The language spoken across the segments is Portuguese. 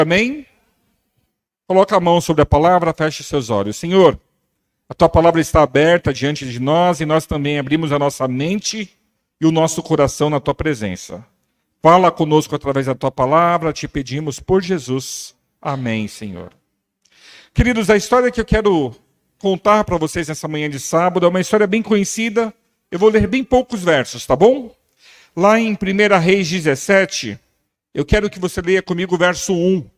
Amém? Coloca a mão sobre a palavra, feche seus olhos. Senhor, a tua palavra está aberta diante de nós e nós também abrimos a nossa mente e o nosso coração na tua presença. Fala conosco através da tua palavra, te pedimos por Jesus. Amém, Senhor. Queridos, a história que eu quero contar para vocês nessa manhã de sábado é uma história bem conhecida. Eu vou ler bem poucos versos, tá bom? Lá em 1 Reis 17, eu quero que você leia comigo o verso 1.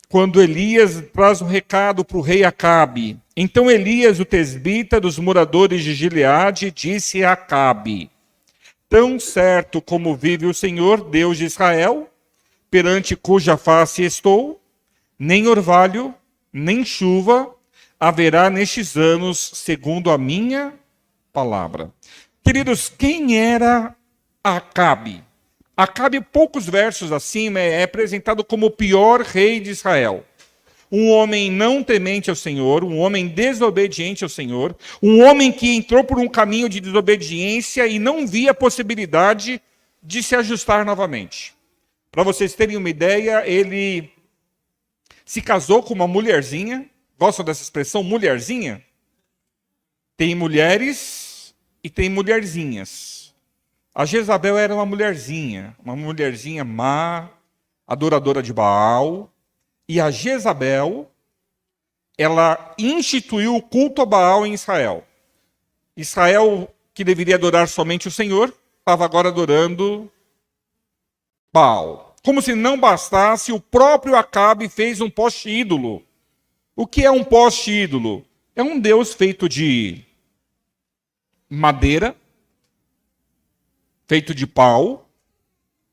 Quando Elias traz um recado para o rei Acabe. Então Elias, o tesbita dos moradores de Gileade, disse a Acabe: tão certo como vive o Senhor, Deus de Israel, perante cuja face estou, nem orvalho, nem chuva haverá nestes anos, segundo a minha palavra. Queridos, quem era Acabe? Acabe, poucos versos acima, é apresentado como o pior rei de Israel. Um homem não temente ao Senhor, um homem desobediente ao Senhor, um homem que entrou por um caminho de desobediência e não via a possibilidade de se ajustar novamente. Para vocês terem uma ideia, ele se casou com uma mulherzinha. Gostam dessa expressão, mulherzinha? Tem mulheres e tem mulherzinhas. A Jezabel era uma mulherzinha má, adoradora de Baal. E a Jezabel, ela instituiu o culto a Baal em Israel. Israel, que deveria adorar somente o Senhor, estava agora adorando Baal. Como se não bastasse, o próprio Acabe fez um poste-ídolo. O que é um poste-ídolo? É um deus feito de madeira, feito de pau,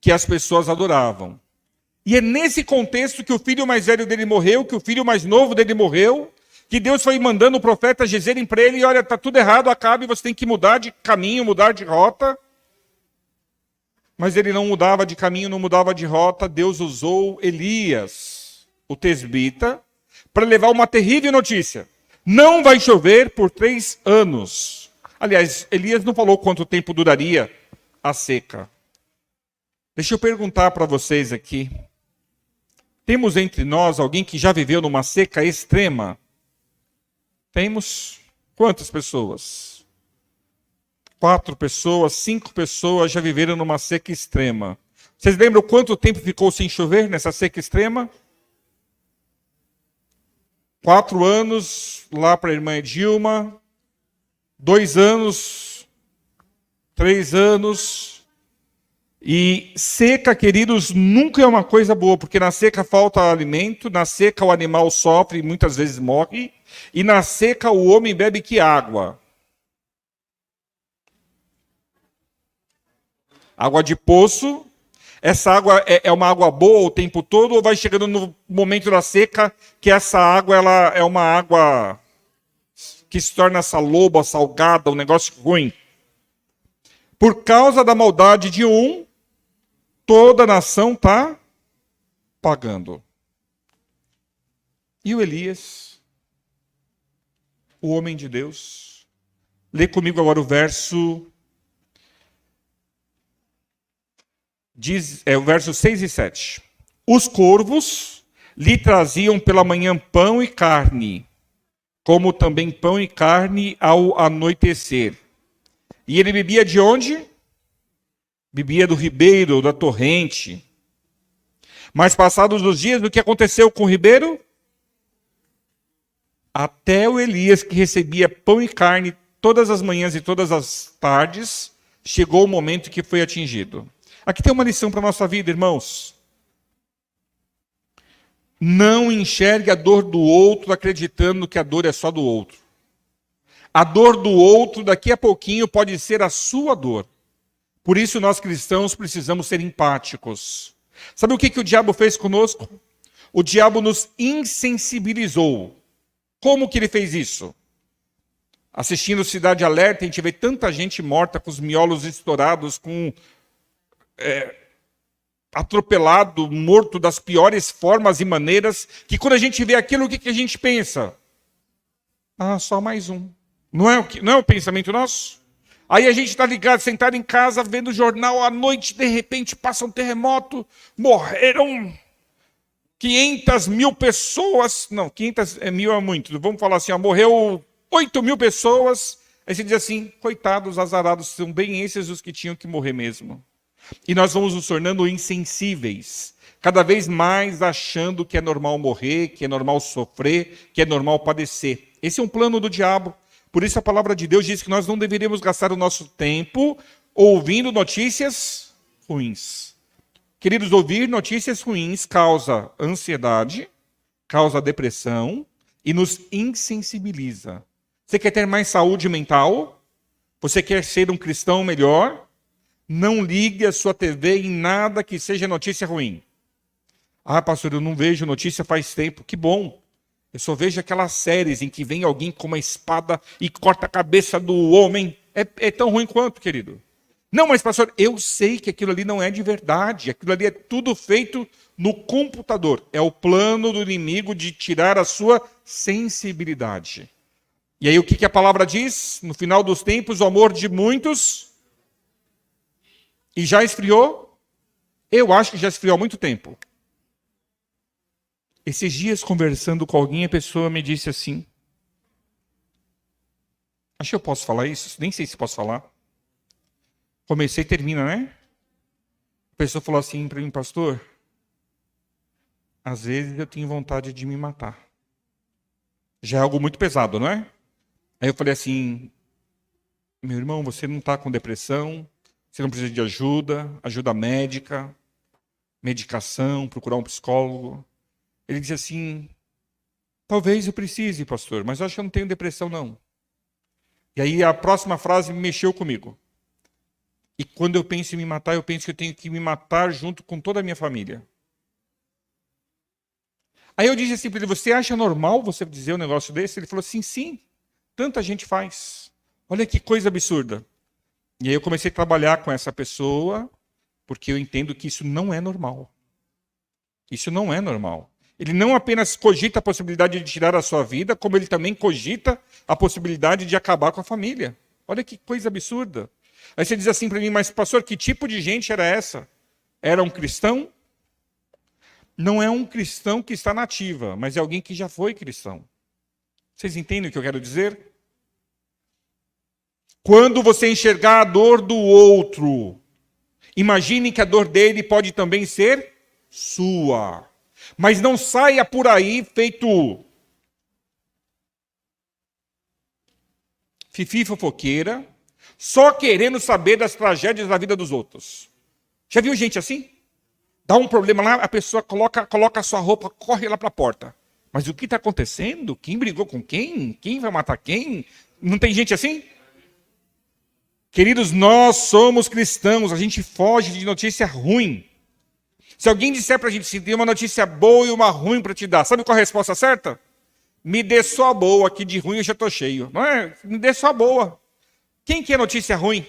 que as pessoas adoravam. E é nesse contexto que o filho mais velho dele morreu, que o filho mais novo dele morreu, que Deus foi mandando o profeta Jezerem para ele, e olha, está tudo errado, Acabe, você tem que mudar de caminho, mudar de rota. Mas ele não mudava de caminho, não mudava de rota. Deus usou Elias, o tesbita, para levar uma terrível notícia. Não vai chover por 3 anos. Aliás, Elias não falou quanto tempo duraria a seca. Deixa eu perguntar para vocês aqui. Temos entre nós alguém que já viveu numa seca extrema? Temos quantas pessoas? 4 pessoas, 5 pessoas já viveram numa seca extrema. Vocês lembram quanto tempo ficou sem chover nessa seca extrema? 4 anos lá para a irmã Dilma. 2 anos. 3 anos. E seca, queridos, nunca é uma coisa boa, porque na seca falta alimento, na seca o animal sofre e muitas vezes morre, e na seca o homem bebe que água? Água de poço. Essa água é uma água boa o tempo todo, ou vai chegando no momento da seca que essa água ela é uma água que se torna saloba, salgada, um negócio ruim? Por causa da maldade de um, toda a nação está pagando. E o Elias, o homem de Deus, lê comigo agora o verso, o verso 6 e 7. Os corvos lhe traziam pela manhã pão e carne, como também pão e carne ao anoitecer. E ele bebia de onde? Bebia do ribeiro, da torrente. Mas passados os dias, o que aconteceu com o ribeiro? Até o Elias, que recebia pão e carne todas as manhãs e todas as tardes, chegou o momento que foi atingido. Aqui tem uma lição para a nossa vida, irmãos. Não enxergue a dor do outro acreditando que a dor é só do outro. A dor do outro, daqui a pouquinho, pode ser a sua dor. Por isso, nós cristãos precisamos ser empáticos. Sabe o que o diabo fez conosco? O diabo nos insensibilizou. Como que ele fez isso? Assistindo Cidade Alerta, a gente vê tanta gente morta com os miolos estourados, com atropelado, morto das piores formas e maneiras, que quando a gente vê aquilo, o que a gente pensa? Ah, só mais um. Não é o pensamento nosso? Aí a gente está ligado, sentado em casa, vendo o jornal à noite, de repente passa um terremoto, morreram 500.000 pessoas, não, 500.000 é muito, vamos falar assim, ó, morreu 8.000 pessoas, aí você diz assim, coitados, azarados, são bem esses os que tinham que morrer mesmo. E nós vamos nos tornando insensíveis, cada vez mais achando que é normal morrer, que é normal sofrer, que é normal padecer. Esse é um plano do diabo. Por isso a palavra de Deus diz que nós não deveríamos gastar o nosso tempo ouvindo notícias ruins. Queridos, ouvir notícias ruins causa ansiedade, causa depressão e nos insensibiliza. Você quer ter mais saúde mental? Você quer ser um cristão melhor? Não ligue a sua TV em nada que seja notícia ruim. Ah, pastor, eu não vejo notícia faz tempo. Que bom. Eu só vejo aquelas séries em que vem alguém com uma espada e corta a cabeça do homem. É tão ruim quanto, querido. Não, mas pastor, eu sei que aquilo ali não é de verdade. Aquilo ali é tudo feito no computador. É o plano do inimigo de tirar a sua sensibilidade. E aí o que a palavra diz? No final dos tempos, o amor de muitos... E já esfriou? Eu acho que já esfriou há muito tempo. Esses dias, conversando com alguém, a pessoa me disse assim... Acho que eu posso falar isso? Nem sei se posso falar. Comecei e termina, né? A pessoa falou assim para mim, pastor... Às vezes eu tenho vontade de me matar. Já é algo muito pesado, não é? Aí eu falei assim... Meu irmão, você não está com depressão... Você não precisa de ajuda médica, medicação, procurar um psicólogo. Ele disse assim, talvez eu precise, pastor, mas eu acho que eu não tenho depressão, não. E aí a próxima frase mexeu comigo. E quando eu penso em me matar, eu penso que eu tenho que me matar junto com toda a minha família. Aí eu disse assim para ele, você acha normal você dizer um negócio desse? Ele falou assim, sim, tanta gente faz. Olha que coisa absurda. E aí eu comecei a trabalhar com essa pessoa, porque eu entendo que isso não é normal. Isso não é normal. Ele não apenas cogita a possibilidade de tirar a sua vida, como ele também cogita a possibilidade de acabar com a família. Olha que coisa absurda. Aí você diz assim para mim, mas pastor, que tipo de gente era essa? Era um cristão? Não é um cristão que está na ativa, mas é alguém que já foi cristão. Vocês entendem o que eu quero dizer? Quando você enxergar a dor do outro, imagine que a dor dele pode também ser sua. Mas não saia por aí feito fifi fofoqueira, só querendo saber das tragédias da vida dos outros. Já viu gente assim? Dá um problema lá, a pessoa coloca a sua roupa, corre lá para a porta. Mas o que está acontecendo? Quem brigou com quem? Quem vai matar quem? Não tem gente assim? Queridos, nós somos cristãos, a gente foge de notícia ruim. Se alguém disser para a gente, se tem uma notícia boa e uma ruim para te dar, sabe qual é a resposta certa? Me dê só a boa, que de ruim eu já estou cheio. Não é? Me dê só a boa. Quem quer notícia ruim?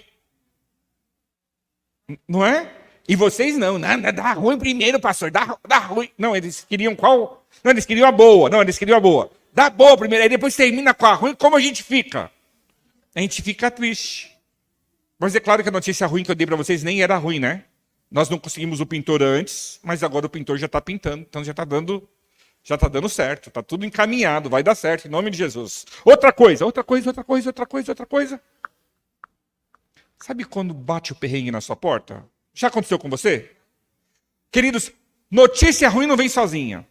Não é? E vocês não, dá ruim primeiro, pastor, dá ruim. Não, eles queriam qual? Não, eles queriam a boa. Não, eles queriam a boa. Dá boa primeiro, aí depois termina com a ruim, como a gente fica? A gente fica triste. Mas é claro que a notícia ruim que eu dei para vocês nem era ruim, né? Nós não conseguimos o pintor antes, mas agora o pintor já está pintando, então já está dando certo, está tudo encaminhado, vai dar certo, em nome de Jesus. Outra coisa. Sabe quando bate o perrengue na sua porta? Já aconteceu com você? Queridos, notícia ruim não vem sozinha.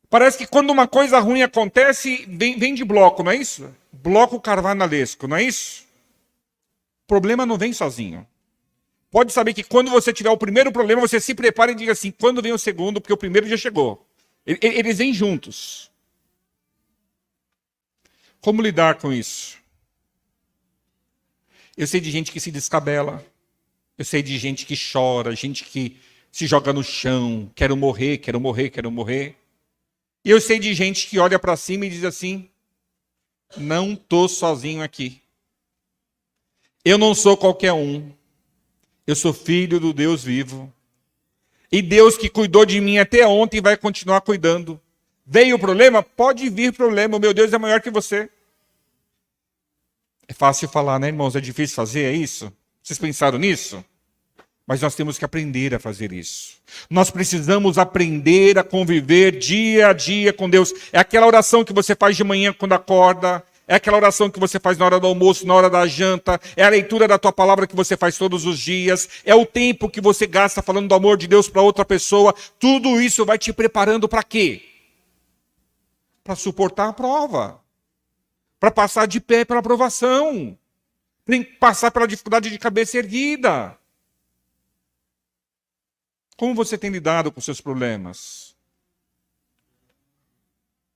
Parece que quando uma coisa ruim acontece, vem de bloco, não é isso? Bloco carnavalesco, não é isso? O problema não vem sozinho. Pode saber que quando você tiver o primeiro problema, você se prepara e diga assim, quando vem o segundo, porque o primeiro já chegou. Eles vêm juntos. Como lidar com isso? Eu sei de gente que se descabela. Eu sei de gente que chora, gente que se joga no chão. Quero morrer. E eu sei de gente que olha para cima e diz assim, não estou sozinho aqui. Eu não sou qualquer um. Eu sou filho do Deus vivo. E Deus que cuidou de mim até ontem vai continuar cuidando. Veio o problema? Pode vir problema. O meu Deus é maior que você. É fácil falar, né, irmãos? É difícil fazer, é isso? Vocês pensaram nisso? Mas nós temos que aprender a fazer isso. Nós precisamos aprender a conviver dia a dia com Deus. É aquela oração que você faz de manhã quando acorda. É aquela oração que você faz na hora do almoço, na hora da janta. É a leitura da tua palavra que você faz todos os dias. É o tempo que você gasta falando do amor de Deus para outra pessoa. Tudo isso vai te preparando para quê? Para suportar a prova. Para passar de pé pela aprovação. Para passar pela dificuldade de cabeça erguida. Como você tem lidado com seus problemas?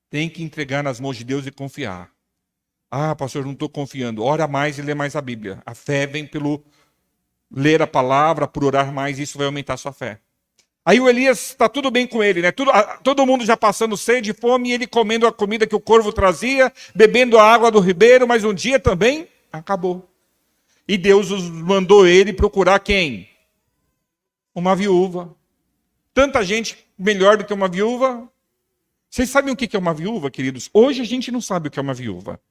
Tem que entregar nas mãos de Deus e confiar. Ah, pastor, não estou confiando. Ora mais e lê mais a Bíblia. A fé vem pelo ler a palavra, por orar mais, isso vai aumentar a sua fé. Aí o Elias, está tudo bem com ele, né? Todo mundo já passando sede e fome, e ele comendo a comida que o corvo trazia, bebendo a água do ribeiro, mas um dia também acabou. E Deus mandou ele procurar quem? Uma viúva. Tanta gente melhor do que uma viúva. Vocês sabem o que é uma viúva, queridos? Hoje a gente não sabe o que é uma viúva.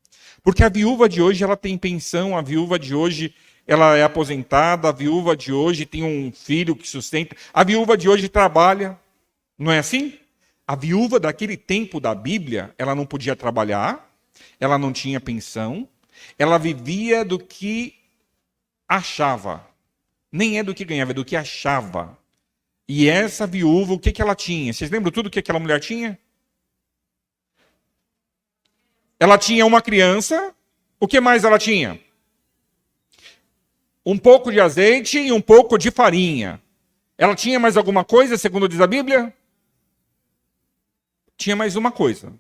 Porque a viúva de hoje, ela tem pensão, a viúva de hoje, ela é aposentada, a viúva de hoje tem um filho que sustenta, a viúva de hoje trabalha. Não é assim? A viúva daquele tempo da Bíblia, ela não podia trabalhar, ela não tinha pensão, ela vivia do que achava. Nem é do que ganhava, é do que achava. E essa viúva, o que ela tinha? Vocês lembram tudo o que aquela mulher tinha? Ela tinha uma criança. O que mais ela tinha? Um pouco de azeite e um pouco de farinha. Ela tinha mais alguma coisa, segundo diz a Bíblia? Tinha mais uma coisa.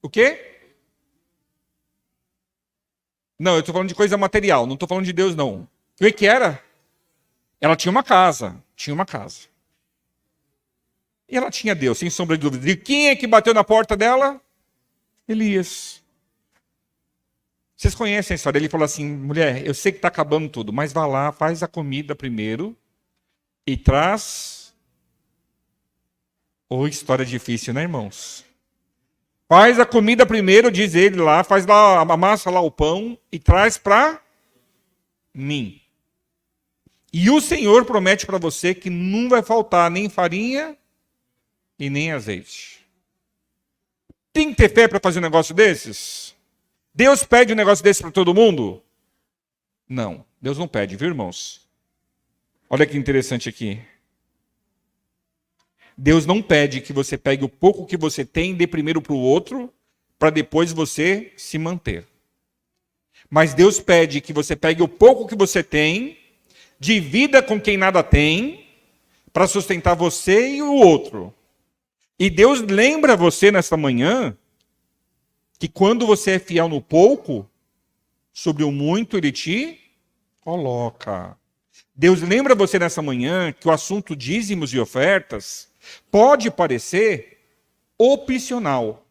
O quê? Não, eu estou falando de coisa material, não estou falando de Deus, não. O que era? Ela tinha uma casa. Tinha uma casa. E ela tinha Deus, sem sombra de dúvida. E quem é que bateu na porta dela? Elias. Vocês conhecem a história? Ele falou assim, mulher, eu sei que está acabando tudo, mas vá lá, faz a comida primeiro e traz... Ô, história difícil, né, irmãos? Faz a comida primeiro, diz ele lá, faz lá, amassa lá o pão e traz para mim. E o Senhor promete para você que não vai faltar nem farinha e nem azeite. Tem que ter fé para fazer um negócio desses? Deus pede um negócio desse para todo mundo? Não, Deus não pede, viu, irmãos? Olha que interessante aqui. Deus não pede que você pegue o pouco que você tem e dê primeiro para o outro, para depois você se manter. Mas Deus pede que você pegue o pouco que você tem, divida com quem nada tem, para sustentar você e o outro. E Deus lembra você nesta manhã que quando você é fiel no pouco, sobre o muito Ele te coloca. Deus lembra você nessa manhã que o assunto dízimos e ofertas pode parecer opcional.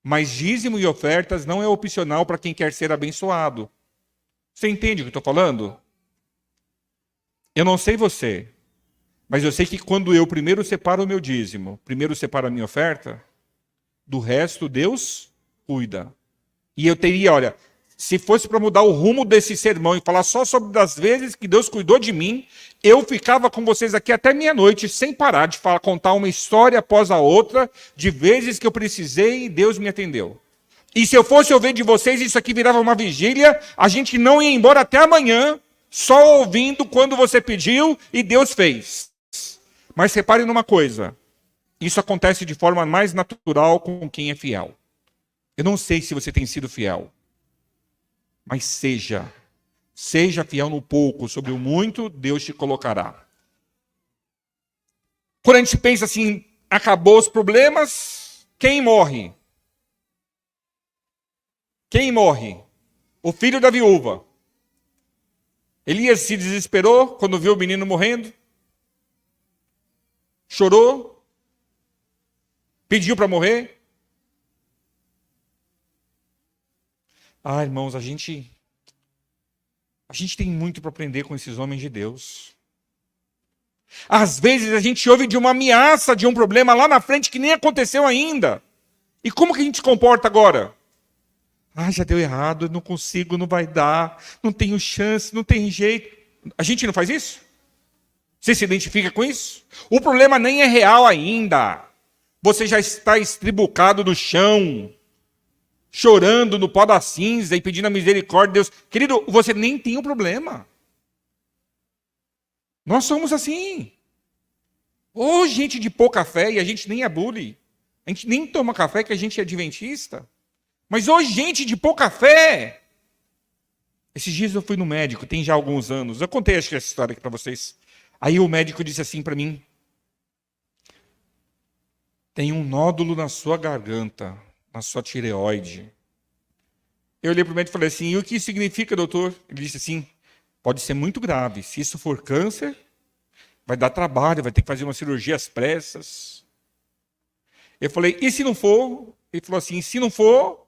Mas dízimo e ofertas não é opcional para quem quer ser abençoado. Você entende o que eu estou falando? Eu não sei você, mas eu sei que quando eu primeiro separo o meu dízimo, primeiro separo a minha oferta, do resto Deus cuida. E eu teria, olha, se fosse para mudar o rumo desse sermão e falar só sobre as vezes que Deus cuidou de mim, eu ficava com vocês aqui até meia-noite, sem parar de contar uma história após a outra, de vezes que eu precisei e Deus me atendeu. E se eu fosse ouvir de vocês, isso aqui virava uma vigília, a gente não ia embora até amanhã, só ouvindo quando você pediu e Deus fez. Mas repare numa coisa, isso acontece de forma mais natural com quem é fiel. Eu não sei se você tem sido fiel, mas seja fiel no pouco, sobre o muito, Deus te colocará. Quando a gente pensa assim, acabou os problemas, quem morre? Quem morre? O filho da viúva. Elias se desesperou quando viu o menino morrendo. Chorou. Pediu para morrer. Ah, irmãos, a gente tem muito para aprender com esses homens de Deus. Às vezes a gente ouve de uma ameaça, de um problema lá na frente que nem aconteceu ainda. E como que a gente se comporta agora? Ah, já deu errado, eu não consigo, não vai dar, não tenho chance, não tem jeito. A gente não faz isso? Você se identifica com isso? O problema nem é real ainda. Você já está estribucado no chão, chorando no pó da cinza e pedindo a misericórdia de Deus. Querido, você nem tem o problema. Nós somos assim. Ou gente de pouca fé, e a gente nem é bully. A gente nem toma café, que a gente é adventista. Mas hoje, gente de pouca fé. Esses dias eu fui no médico, tem já alguns anos. Eu contei acho que essa história aqui para vocês. Aí o médico disse assim para mim: tem um nódulo na sua garganta, na sua tireoide. Eu olhei para o médico e falei assim: e o que isso significa, doutor? Ele disse assim: pode ser muito grave. Se isso for câncer, vai dar trabalho, vai ter que fazer uma cirurgia às pressas. Eu falei: e se não for? Ele falou assim: se não for,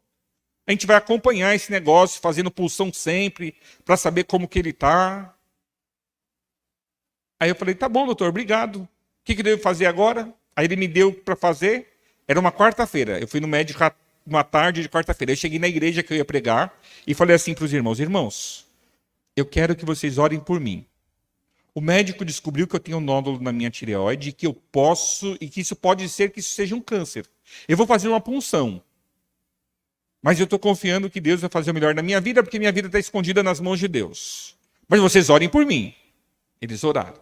a gente vai acompanhar esse negócio, fazendo pulsão sempre, para saber como que ele está. Aí eu falei: tá bom, doutor, obrigado. O que eu devo fazer agora? Aí ele me deu para fazer. Era uma quarta-feira. Eu fui no médico uma tarde de quarta-feira. Eu cheguei na igreja que eu ia pregar e falei assim para os irmãos: irmãos, eu quero que vocês orem por mim. O médico descobriu que eu tenho um nódulo na minha tireoide, que eu posso, e que isso pode ser que isso seja um câncer. Eu vou fazer uma punção. Mas eu estou confiando que Deus vai fazer o melhor na minha vida, porque minha vida está escondida nas mãos de Deus. Mas vocês orem por mim. Eles oraram.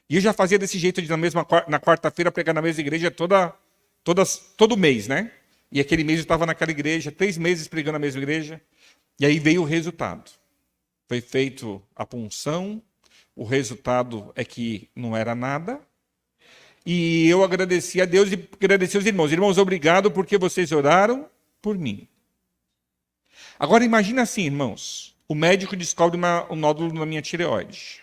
E eu já fazia desse jeito de na quarta-feira pregar na mesma igreja todo mês, né? E aquele mês eu estava naquela igreja, 3 meses pregando na mesma igreja. E aí veio o resultado. Foi feito a punção. O resultado é que não era nada. E eu agradeci a Deus e agradeci aos irmãos. Irmãos, obrigado porque vocês oraram por mim. Agora imagina assim, irmãos. O médico descobre um nódulo na minha tireoide.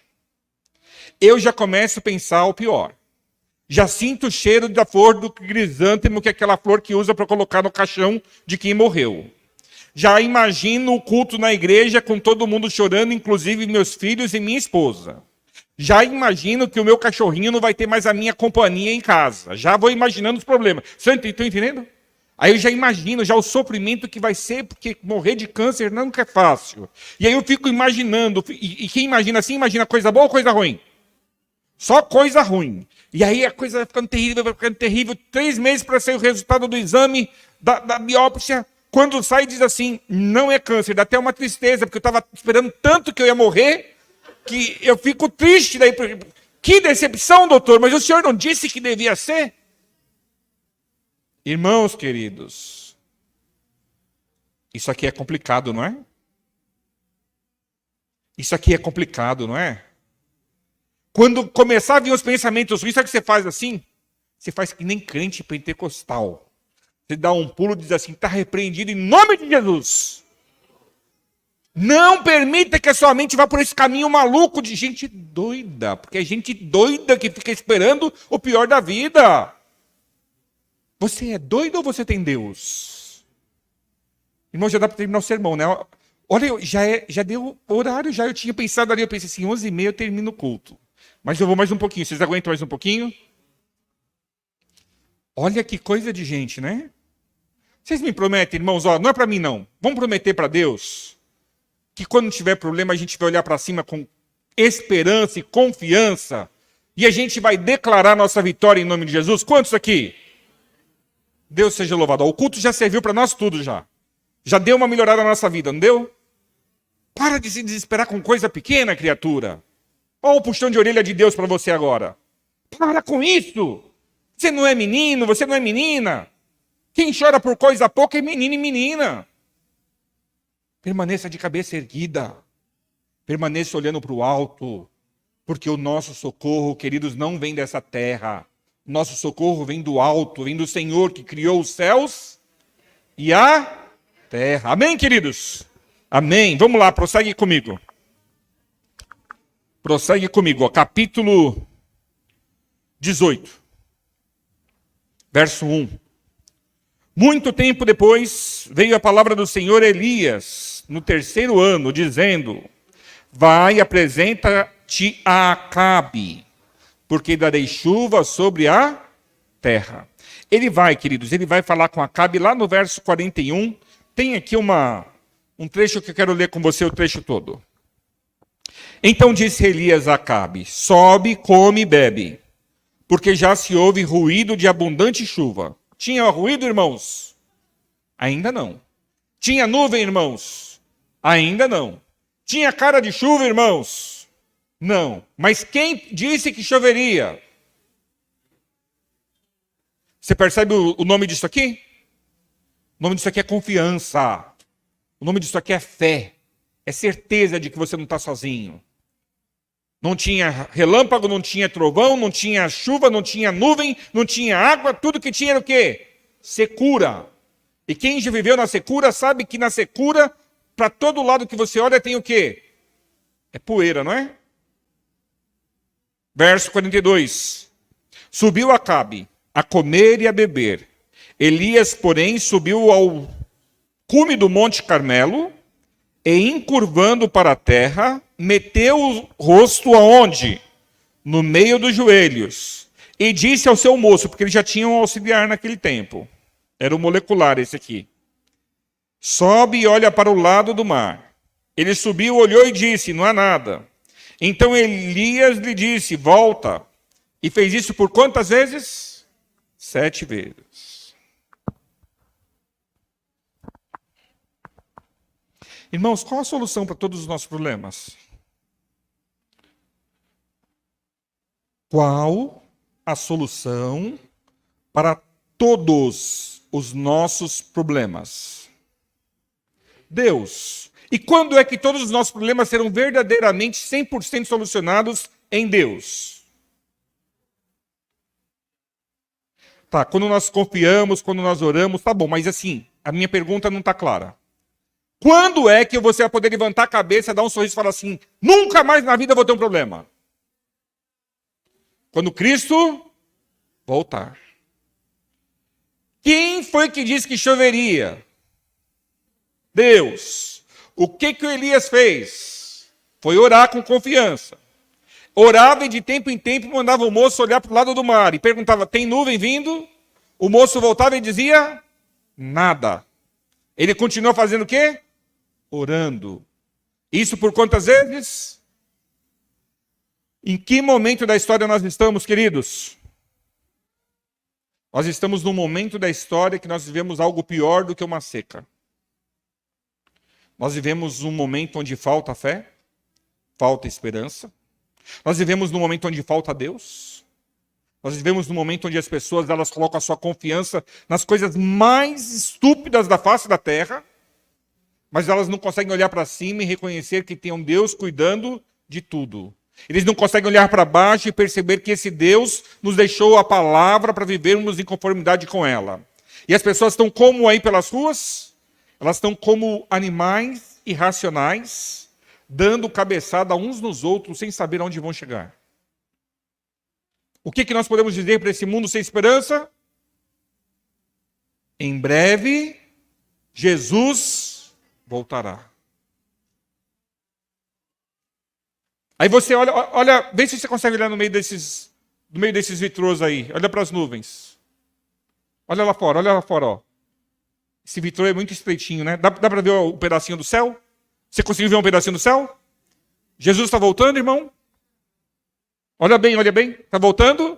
Eu já começo a pensar o pior. Já sinto o cheiro da flor do crisântemo, que é aquela flor que usa para colocar no caixão de quem morreu. Já imagino o culto na igreja com todo mundo chorando, inclusive meus filhos e minha esposa. Já imagino que o meu cachorrinho não vai ter mais a minha companhia em casa. Já vou imaginando os problemas. Vocês estão entendendo? Aí eu já imagino já o sofrimento que vai ser, porque morrer de câncer nunca é fácil. E aí eu fico imaginando, e quem imagina assim, imagina coisa boa ou coisa ruim? Só coisa ruim. E aí a coisa vai ficando terrível, vai ficando terrível. 3 meses para sair o resultado do exame, da biópsia. Quando sai, diz assim: não é câncer. Dá até uma tristeza, porque eu estava esperando tanto que eu ia morrer, que eu fico triste. Daí, que decepção, doutor, mas o senhor não disse que devia ser? Irmãos queridos, isso aqui é complicado, não é? Isso aqui é complicado, não é? Quando começar a vir os pensamentos ruins, sabe o que você faz assim? Você faz que nem crente pentecostal. Você dá um pulo e diz assim: está repreendido em nome de Jesus. Não permita que a sua mente vá por esse caminho maluco de gente doida. Porque é gente doida que fica esperando o pior da vida. Você é doido ou você tem Deus? Irmão, já dá para terminar o sermão, né? Olha, já deu horário, eu tinha pensado ali, eu pensei assim, 11h30 eu termino o culto. Mas eu vou mais um pouquinho, vocês aguentam mais um pouquinho? Olha que coisa de gente, né? Vocês me prometem, irmãos, ó, não é para mim não. Vamos prometer para Deus que quando tiver problema a gente vai olhar para cima com esperança e confiança e a gente vai declarar nossa vitória em nome de Jesus. Quantos aqui? Deus seja louvado. O culto já serviu para nós tudo já. Já deu uma melhorada na nossa vida, não deu? Para de se desesperar com coisa pequena, criatura. Olha o puxão de orelha de Deus para você agora. Para com isso. Você não é menino, você não é menina. Quem chora por coisa pouca é menino e menina. Permaneça de cabeça erguida. Permaneça olhando para o alto. Porque o nosso socorro, queridos, não vem dessa terra. Nosso socorro vem do alto, vem do Senhor que criou os céus e a terra. Amém, queridos? Amém. Vamos lá, prossegue comigo. Prossegue comigo, ó, capítulo 18, verso 1. Muito tempo depois, veio a palavra do Senhor a Elias, no 3º ano, dizendo: vai, apresenta-te a Acabe, porque darei chuva sobre a terra. Ele vai, queridos, ele vai falar com Acabe lá no verso 41. Tem aqui um trecho que eu quero ler com você, o trecho todo. Então disse Elias a Acabe: sobe, come e bebe, porque já se ouve ruído de abundante chuva. Tinha ruído, irmãos? Ainda não. Tinha nuvem, irmãos? Ainda não. Tinha cara de chuva, irmãos? Não. Mas quem disse que choveria? Você percebe o nome disso aqui? O nome disso aqui é confiança. O nome disso aqui é fé. É certeza de que você não está sozinho. Não tinha relâmpago, não tinha trovão, não tinha chuva, não tinha nuvem, não tinha água. Tudo que tinha era o quê? Secura. E quem já viveu na secura sabe que na secura, para todo lado que você olha, tem o quê? É poeira, não é? Verso 42. Subiu Acabe a comer e a beber. Elias, porém, subiu ao cume do Monte Carmelo e, encurvando para a terra, meteu o rosto aonde? No meio dos joelhos. E disse ao seu moço, porque ele já tinha um auxiliar naquele tempo. Era o molecular esse aqui. Sobe e olha para o lado do mar. Ele subiu, olhou e disse, não há nada. Então Elias lhe disse, volta. E fez isso por quantas vezes? 7 vezes. Irmãos, qual a solução para todos os nossos problemas? Qual a solução para todos os nossos problemas? Deus. E quando é que todos os nossos problemas serão verdadeiramente 100% solucionados em Deus? Tá, quando nós confiamos, quando nós oramos, tá bom, mas assim, a minha pergunta não está clara. Quando é que você vai poder levantar a cabeça, dar um sorriso e falar assim, nunca mais na vida eu vou ter um problema? Quando Cristo voltar. Quem foi que disse que choveria? Deus. O que o Elias fez? Foi orar com confiança. Orava e de tempo em tempo mandava o moço olhar para o lado do mar e perguntava, tem nuvem vindo? O moço voltava e dizia, nada. Ele continuou fazendo o quê? Orando. Isso por quantas vezes? Em que momento da história nós estamos, queridos? Nós estamos num momento da história que nós vivemos algo pior do que uma seca. Nós vivemos um momento onde falta fé, falta esperança. Nós vivemos num momento onde falta Deus. Nós vivemos num momento onde as pessoas elas colocam a sua confiança nas coisas mais estúpidas da face da terra, mas elas não conseguem olhar para cima e reconhecer que tem um Deus cuidando de tudo. Eles não conseguem olhar para baixo e perceber que esse Deus nos deixou a palavra para vivermos em conformidade com ela. E as pessoas estão como aí pelas ruas? Elas estão como animais irracionais, dando cabeçada uns nos outros sem saber aonde vão chegar. O que nós podemos dizer para esse mundo sem esperança? Em breve, Jesus voltará. Aí você olha, vê se você consegue olhar no meio desses vitrôs aí. Olha para as nuvens. Olha lá fora, ó. Esse vitrô é muito estreitinho, né? Dá para ver o pedacinho do céu? Você conseguiu ver um pedacinho do céu? Jesus está voltando, irmão? Olha bem. Está voltando?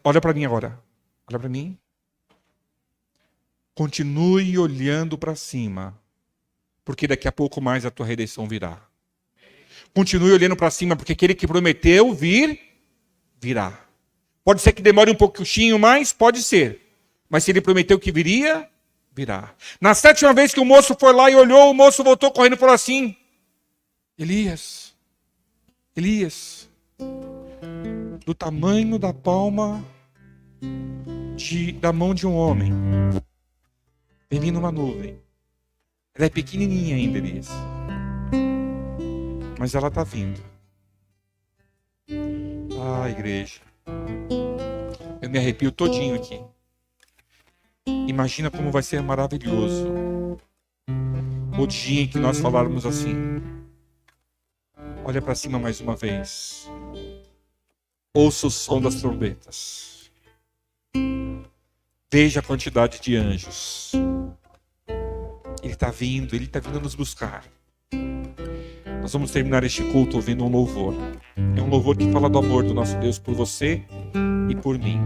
Olha para mim agora. Olha para mim. Continue olhando para cima, porque daqui a pouco mais a tua redenção virá. Continue olhando para cima, porque aquele que prometeu virá. Pode ser que demore um pouquinho mais, pode ser. Mas se ele prometeu que viria, virá. Na 7ª vez que o moço foi lá e olhou, o moço voltou correndo e falou assim, Elias, do tamanho da palma da mão de um homem, vem vindo uma nuvem. Ela é pequenininha ainda, Elias. Mas ela está vindo. Ah, igreja. Eu me arrepio todinho aqui. Imagina como vai ser maravilhoso o dia em que nós falarmos assim. Olha para cima mais uma vez. Ouça o som das trombetas. Veja a quantidade de anjos. Ele está vindo, Ele está vindo nos buscar. Nós vamos terminar este culto ouvindo um louvor. É um louvor que fala do amor do nosso Deus por você e por mim.